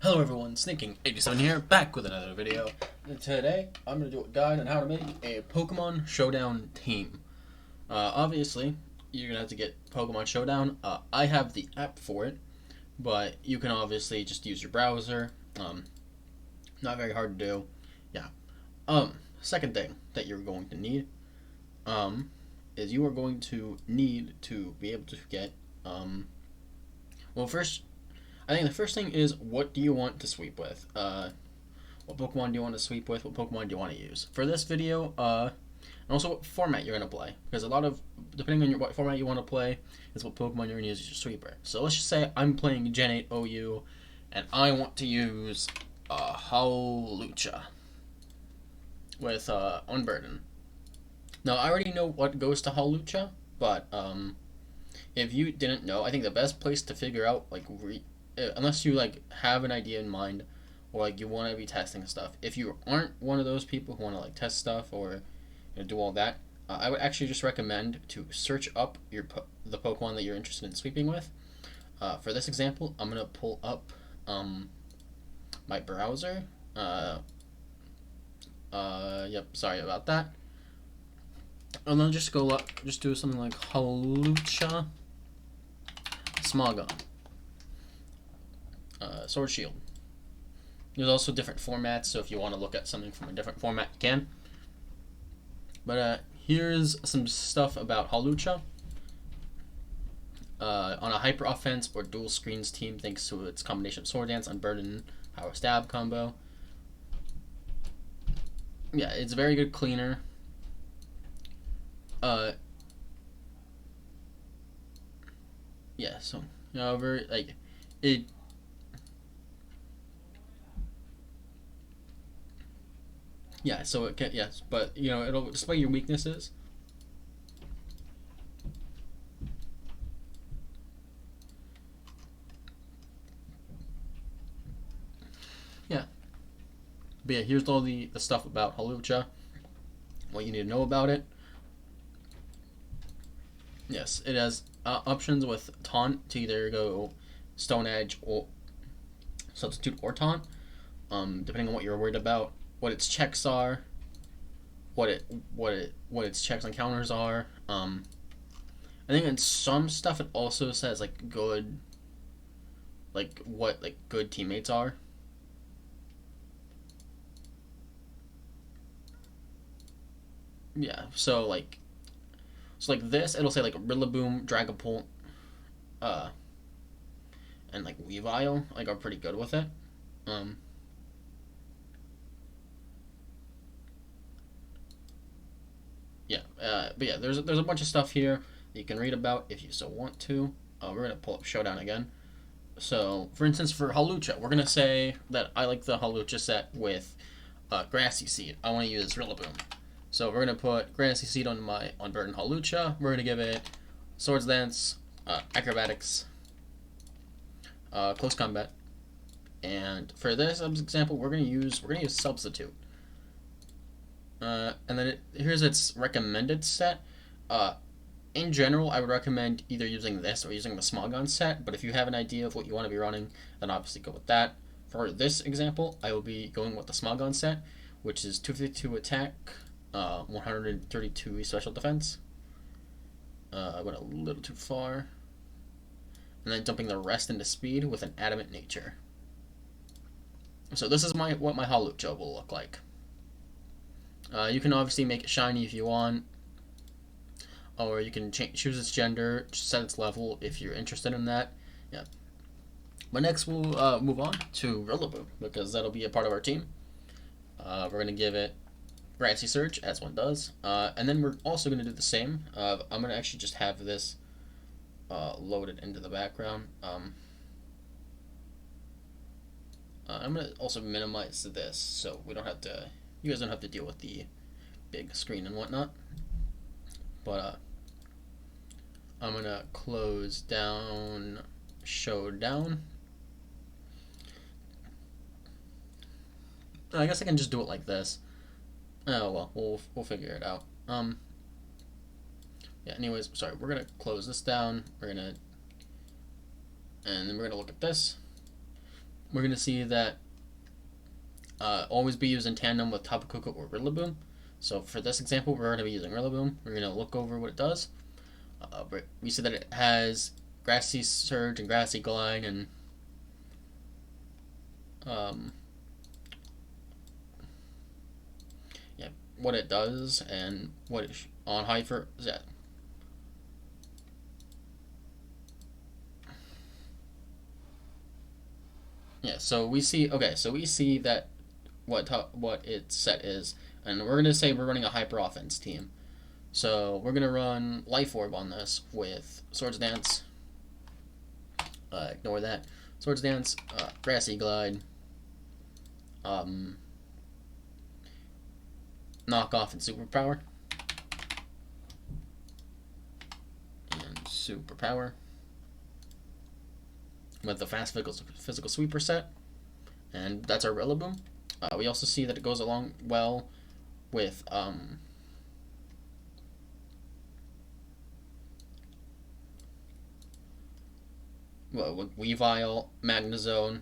Hello everyone, Sneaking87 here, back with another video. And today, I'm going to do a guide on how to make a Pokemon Showdown team. Obviously, you're going to have to get Pokemon Showdown. I have the app for it, but you can obviously just use your browser. Not very hard to do. Yeah. Second thing that you're going to need, is you are going to need to be able to get, well first, I think the first thing is, what do you want to sweep with? What Pokemon do you want to sweep with? What Pokemon do you want to use? For this video, and also what format you're going to play. Because depending on what format you want to play, is what Pokemon you're going to use as your sweeper. So let's just say I'm playing Gen 8 OU, and I want to use Hawlucha with Unburden. Now, I already know what goes to Hawlucha, but if you didn't know, I think the best place to figure out, unless you have an idea in mind, or you want to be testing stuff, if you aren't one of those people who want to test stuff or do all that, I would actually just recommend to search up the Pokemon that you're interested in sweeping with. For this example, I'm gonna pull up my browser. Yep, sorry about that. And then just do something like Hawlucha, Smogon, Sword Shield. There's also different formats, so if you want to look at something from a different format, you can. But here's some stuff about Hawlucha. On a hyper offense or dual screens team, thanks to its combination of Sword Dance, Unburden, Power Stab combo. Yeah, it's a very good cleaner. Yeah, so however, it. Yeah, so it can, yes, but it'll display your weaknesses. Yeah. But yeah, here's all the stuff about Hawlucha. What you need to know about it. Yes, it has options with Taunt to either go Stone Edge or Substitute or Taunt, depending on what you're worried about. What its checks are, what its checks and counters are. I think in some stuff it also says good, what good teammates are. Yeah, so this, it'll say Rillaboom, Dragapult, and Weavile are pretty good with it. Yeah, but yeah, there's a bunch of stuff here that you can read about if you so want to. We're gonna pull up Showdown again. So, for instance, for Hawlucha, we're gonna say that I like the Hawlucha set with Grassy Seed. I want to use Rillaboom. So we're gonna put Grassy Seed on my Unburden Hawlucha. We're gonna give it Swords Dance, Acrobatics, Close Combat, and for this example, we're gonna use Substitute. And then here's its recommended set. In general, I would recommend either using this or using the Smogon set, but if you have an idea of what you want to be running, then obviously go with that. For this example, I will be going with the Smogon set, which is 252 attack, 132 special defense. I went a little too far. And then dumping the rest into speed with an adamant nature. So this is what my Hawlucha will look like. You can obviously make it shiny if you want, or you can choose its gender, set its level if you're interested in that. Yeah. But next we'll move on to Rillaboom, because that'll be a part of our team. We're going to give it Grassy Surge, as one does, and then we're also going to do the same. I'm going to actually just have this loaded into the background. I'm going to also minimize this so we don't have to. You guys don't have to deal with the big screen and whatnot. But I'm gonna close down Showdown. I guess I can just do it like this. Oh well, we'll figure it out. Yeah. Anyways, sorry. We're gonna close this down. And then we're gonna look at this. we're gonna see that always be used in tandem with Tapu Koko or Rillaboom. So for this example, we're going to be using Rillaboom. We're going to look over what it does. We see that it has Grassy Surge and Grassy Glide, and yeah, what it does and what it on Hyper. Yeah. Yeah, so we see that what its set is, and we're gonna say we're running a hyper offense team. So we're gonna run Life Orb on this with Swords Dance. Ignore that. Swords Dance, Grassy Glide, Knock Off, and Superpower. And Superpower with the fast physical sweeper set, and that's our Rillaboom. We also see that it goes along well with Weavile, Magnezone,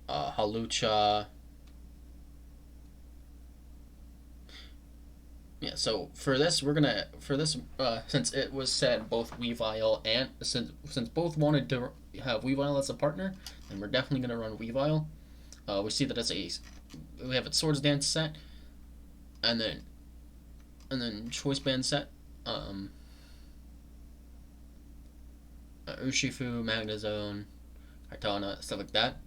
Halucha. Yeah, so for this, since it was said both Weavile and since both wanted to have Weavile as a partner, then we're definitely gonna run Weavile. We see that we have its Swords Dance set, and then Choice Band set. Urshifu, Magnezone, Kartana, stuff like that.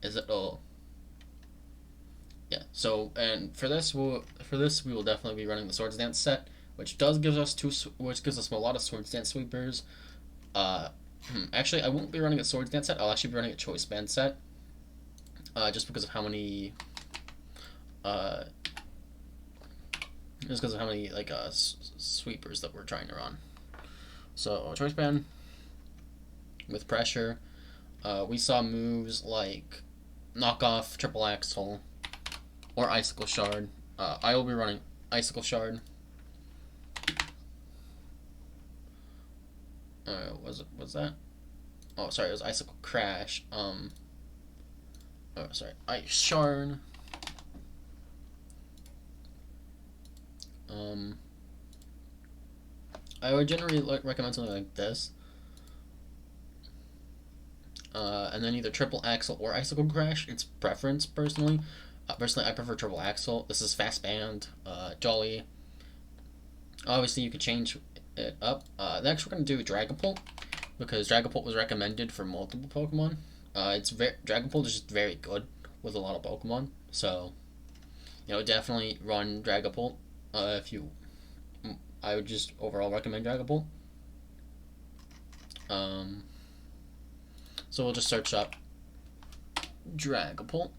Yeah. So and for this we will definitely be running the Swords Dance set, which gives us a lot of Swords Dance sweepers. Actually, I won't be running a Swords Dance set. I'll actually be running a Choice Band set. Just because of how many sweepers that we're trying to run. So Choice Band with pressure. We saw moves like Knock Off, Triple Axle, or Icicle Shard. I will be running Icicle Shard. Was that? Oh, sorry, it was Icicle Crash. Oh, sorry, Ice Shard. I would generally recommend something like this. And then either Triple Axle or Icicle Crash. It's preference, personally. Personally, I prefer Triple Axle. This is Fast Band, Jolly. Obviously, you could change it up. Next, we're going to do Dragapult, because Dragapult was recommended for multiple Pokemon. Dragapult is just very good with a lot of Pokemon. So, definitely run Dragapult. I would just overall recommend Dragapult. So we'll just search up Dragapult.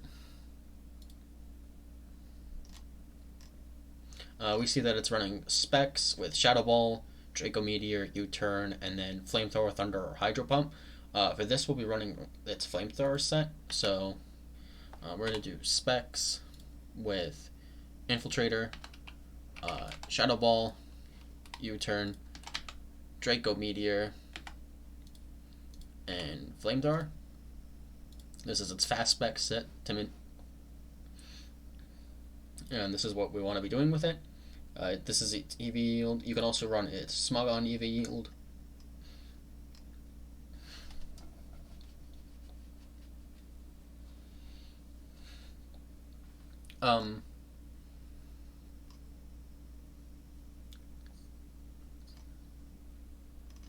We see that it's running Specs with Shadow Ball, Draco Meteor, U-Turn, and then Flamethrower, Thunder, or Hydro Pump. For this, we'll be running its Flamethrower set. So we're going to do Specs with Infiltrator, Shadow Ball, U-Turn, Draco Meteor, and Flamethrower. This is its Fast Spec set, and this is what we want to be doing with it. This is its EV yield. You can also run its Smogon EV yield.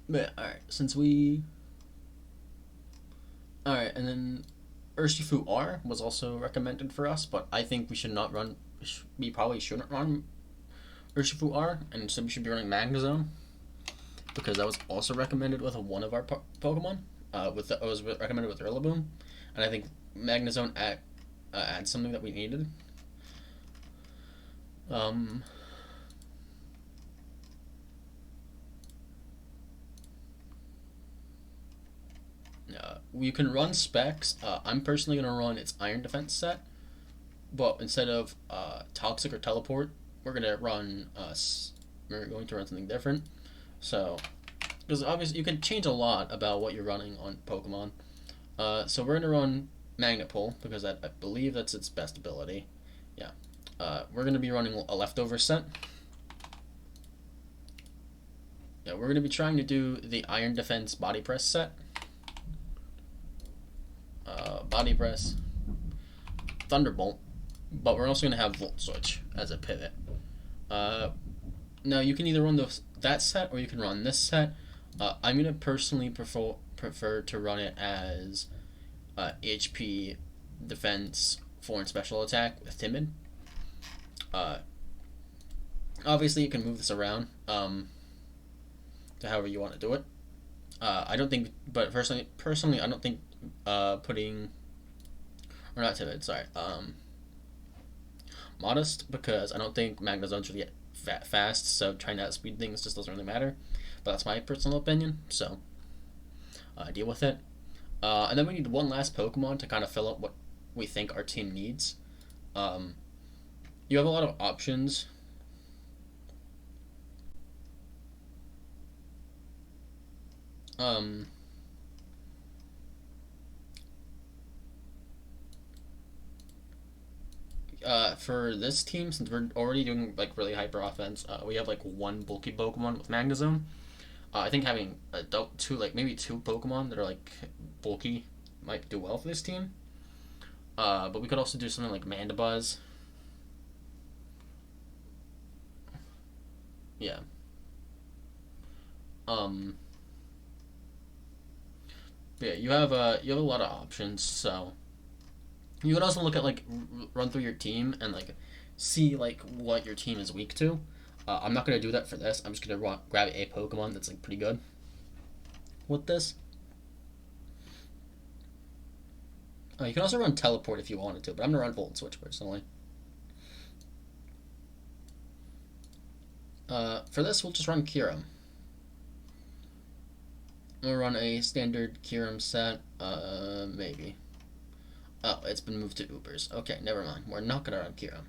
But alright, alright, and then Urshifu R was also recommended for us, but I think we probably shouldn't run Urshifu R, and so we should be running Magnezone, because that was also recommended with one of our Pokemon. It was recommended with Rillaboom, and I think Magnezone adds something that we needed. You can run Specs. I'm personally going to run its Iron Defense set, but instead of Toxic or Teleport, we're going to run something different. So, because obviously you can change a lot about what you're running on Pokemon. So we're going to run Magnet Pull, because I believe that's its best ability. Yeah. We're going to be running a leftover set. Yeah, we're going to be trying to do the Iron Defense Body Press set. Body Press, Thunderbolt, but we're also going to have Volt Switch as a pivot. Now, you can either run that set or you can run this set. I'm going to personally prefer to run it as HP, Defense, Foreign Special Attack with Timid. Obviously, you can move this around to however you want to do it. I don't think, but personally, I don't think putting, or not Timid, sorry, Modest, because I don't think Magnezone's really fast, so trying to outspeed things just doesn't really matter. But that's my personal opinion, so deal with it. And then we need one last Pokemon to kind of fill up what we think our team needs. You have a lot of options. For this team, since we're already doing like really hyper offense, we have like one bulky Pokemon with Magnezone. I think having maybe two Pokemon that are like bulky might do well for this team. But we could also do something like Mandibuzz. Yeah. Um. Yeah, you have a lot of options, so you could also look at like run through your team and like see like what your team is weak to. I'm not gonna do that for this. I'm just gonna grab a Pokemon that's like pretty good with this. You can also run Teleport if you wanted to, but I'm gonna run Volt and Switch personally. For this, we'll just run Kyurem. We'll run a standard Kyurem set. Maybe. Oh, it's been moved to Ubers. Okay, never mind. We're not gonna run Kyurem.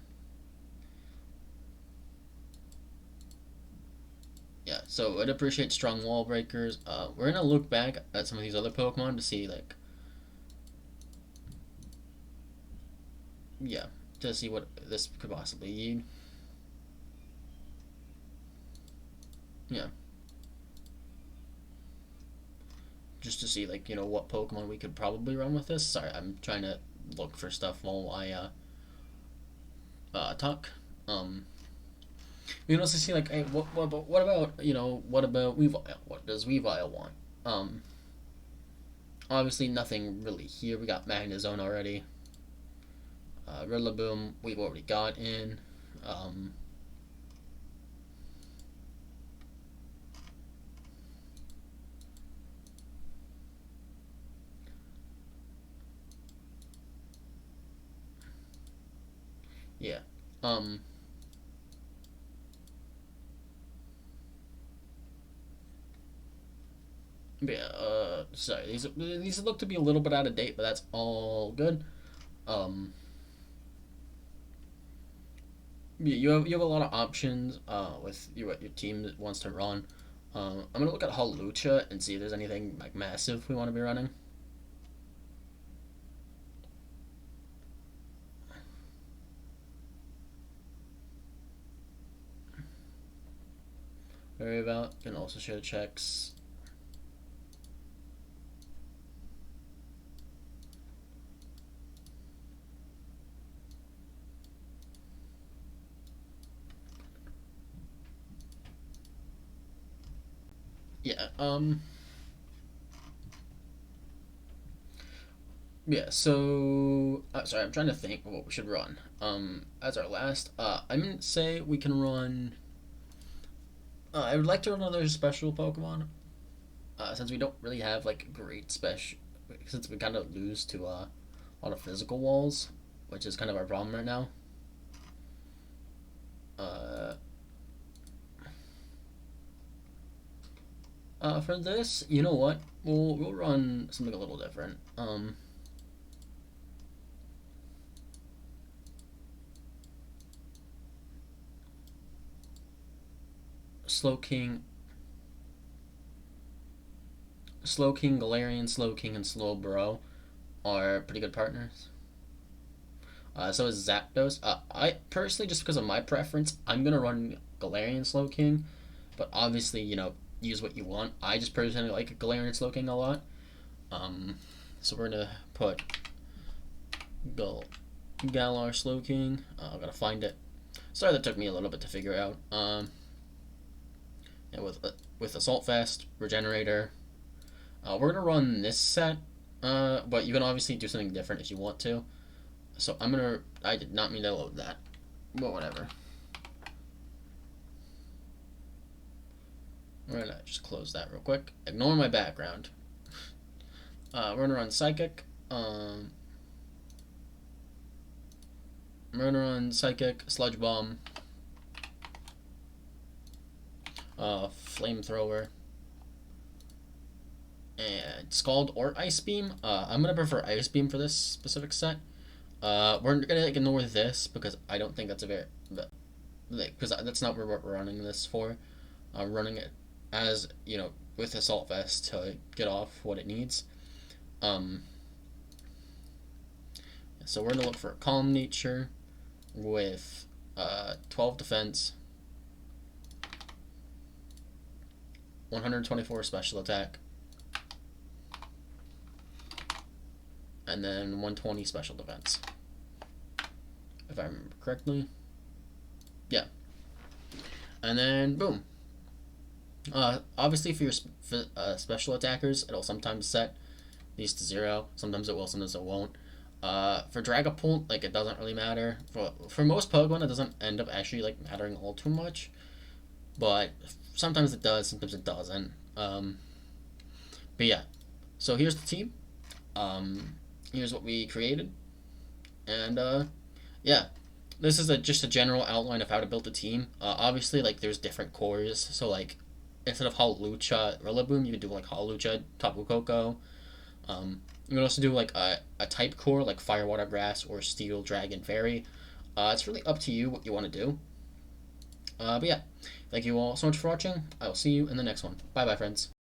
Yeah, so it appreciates strong wall breakers. We're gonna look back at some of these other Pokemon to see like, yeah, to see what this could possibly need. Yeah. Just to see like, what Pokemon we could probably run with this. Sorry, I'm trying to look for stuff while I talk. We can also see like, hey, what about what about Weavile? What does Weavile want? Obviously nothing really here. We got Magnezone already. Rillaboom we've already got in. Yeah. Yeah, sorry, these look to be a little bit out of date, but that's all good. Yeah, you have a lot of options with what your team wants to run. I'm gonna look at Hawlucha and see if there's anything like massive we want to be running. Worry about. Can also show checks. Yeah. Yeah. So, sorry, I'm trying to think of what we should run. As our last, I'm gonna say we can run. I would like to run another special Pokemon. Since we don't really have like great special, since we kind of lose to a lot of physical walls, which is kind of our problem right now. For this, you know what? We'll run something a little different. Slowking, Galarian, Slowking, and Slowbro. are pretty good partners. So is Zapdos. I personally, just because of my preference, I'm gonna run Galarian Slowking, but obviously, use what you want. I just personally like Galarian Slowking a lot. So we're gonna put Galar Slowking. I gotta find it. Sorry, that took me a little bit to figure out. Yeah, with Assault Vest, Regenerator. We're gonna run this set, but you can obviously do something different if you want to. So I did not mean to load that, but whatever. We're gonna just close that real quick. Ignore my background. We're gonna run Psychic. We're gonna run Psychic, Sludge Bomb, Flamethrower, and Scald or Ice Beam. I'm gonna prefer Ice Beam for this specific set. We're gonna ignore this because I don't think that's because that's not what we're running this for. I'm running it as with Assault Vest to get off what it needs. So we're gonna look for a Calm Nature with 12 defense, 124 special attack, and then 120 special defense, if I remember correctly. Yeah. And then boom. Obviously for your special attackers, it'll sometimes set these to 0. Sometimes it will, sometimes it won't. For Dragapult, it doesn't really matter. For most Pokemon, it doesn't end up actually mattering all too much. But sometimes it does, sometimes it doesn't. But yeah. So here's the team. Here's what we created. And yeah. This is just a general outline of how to build a team. Obviously, there's different cores. So instead of Hawlucha, Rillaboom, you could do Hawlucha, Tapu Koko. You can also do a type core like Fire, Water, Grass, or Steel, Dragon, Fairy. It's really up to you what you want to do. But yeah, thank you all so much for watching. I will see you in the next one. Bye bye, friends.